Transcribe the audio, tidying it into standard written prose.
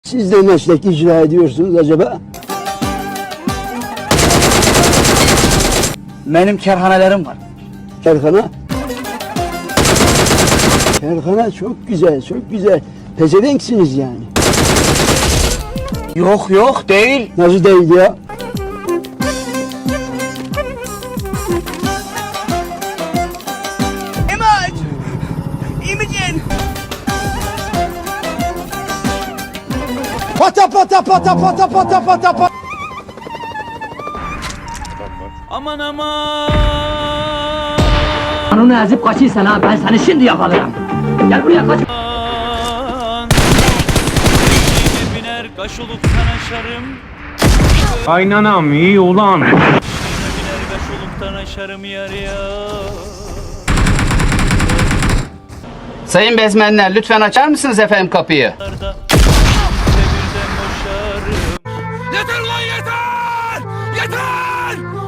Siz de meslek icra ediyorsunuz acaba? Benim kerhanelerim var. Kerhana? Kerhana çok güzel, çok güzel. Pezevenksiniz yani. Yok değil. Nasıl değil ya? İmaç! İmicin! Pata pata pata pata pata pata pata. Aman aman. Kanını ezip kaçıysan ha, ben seni şimdi yakalarım. Gel buraya, kaç. Yine biner kaş olup aşarım. Kaynanam iyi ulan. Yine biner kaş olup aşarım yar ya. Sayın bezmenler, lütfen açar mısınız efendim kapıyı? Birden boşarım. Yeter lan yeter! Yeter!